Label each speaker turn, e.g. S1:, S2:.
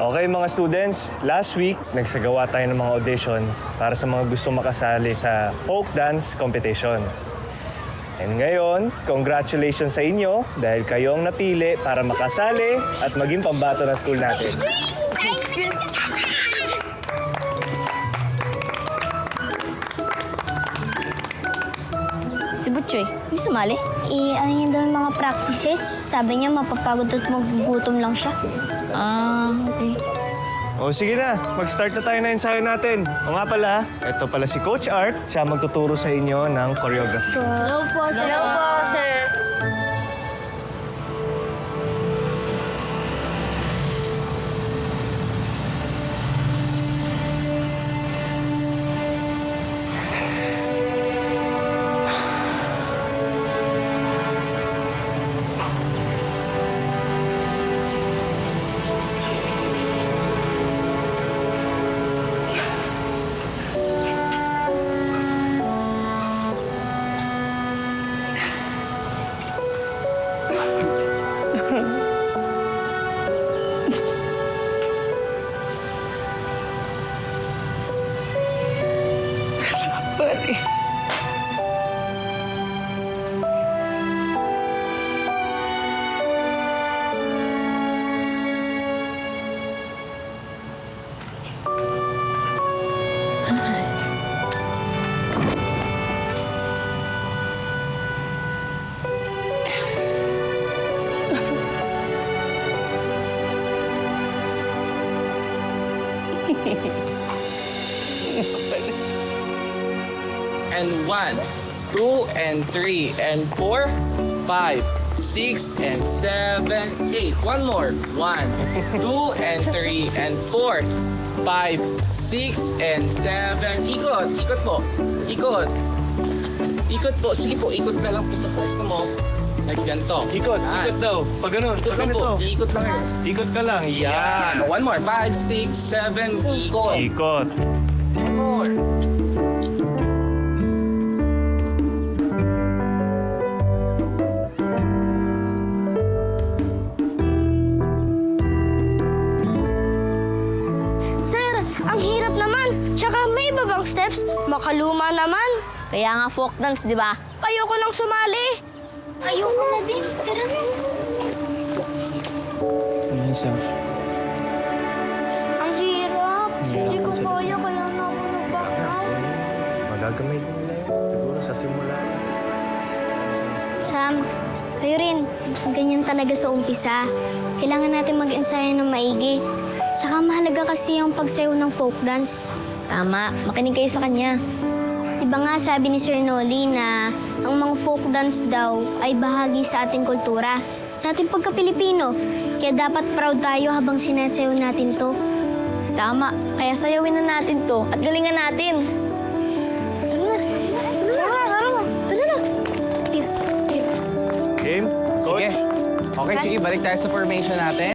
S1: Okay mga students, last week nagsagawa tayo ng mga audition para sa mga gusto makasali sa folk dance competition. And ngayon, congratulations sa inyo dahil kayo ang napili para makasali at maging pambato ng school natin.
S2: Si Butchoy, hindi sumali.
S3: Ano niya daw yung mga practices? Sabi niya mapapagod at magugutom lang siya.
S2: Okay.
S1: O sige na, mag-start na tayo na ensayo natin. O nga pala, ito pala si Coach Art. Siya magtuturo sa inyo ng choreography.
S3: Hello po, sir. Hello po, sir.
S4: And 1, 2, and 3, and 4, 5, 6, and 7, 8. One more. 1, 2, and 3, and 4, 5, 6, and 7. Ikot. Ikot po. Ikot. Ikot po. Sige po, ikot na lang po sa pwesto mo. Like ganito.
S1: Ikot,
S4: Yan.
S1: ikot daw. Pag ganun,
S4: Ikot
S1: pag
S4: lang po.
S1: ganito.
S4: Ikot lang yun.
S1: Ikot ka lang.
S4: Yan. One more. 5, 6, 7. Ikot.
S1: Ikot.
S4: One more.
S3: Sir, ang hirap naman. Tsaka may iba bang steps? Makaluma naman.
S2: Kaya nga folk dance, di ba?
S3: Ayoko nang sumali. Ayoko na din. Tara na. Ang hirap. Hindi ko kaya na ako nag-back out.
S1: Magagamay mo na yun. Siguro sa simula.
S3: Sam, kayo rin. Ganyan talaga sa umpisa. Kailangan natin mag-ensayo ng maigi. Tsaka mahalaga kasi yung pagsayaw ng folk dance.
S2: Tama, makinig kayo sa kanya.
S3: Diba nga sabi ni Sir Noli na ang mga folk dance daw ay bahagi sa ating kultura, sa ating pagka-Pilipino. Kaya dapat proud tayo habang sinasayaw natin to.
S2: Tama, kaya sayawin na natin to at galingan natin.
S3: Tara na. Tara na.
S1: Game? Coach?
S4: Sige. Okay, sige. Balik tayo sa formation natin.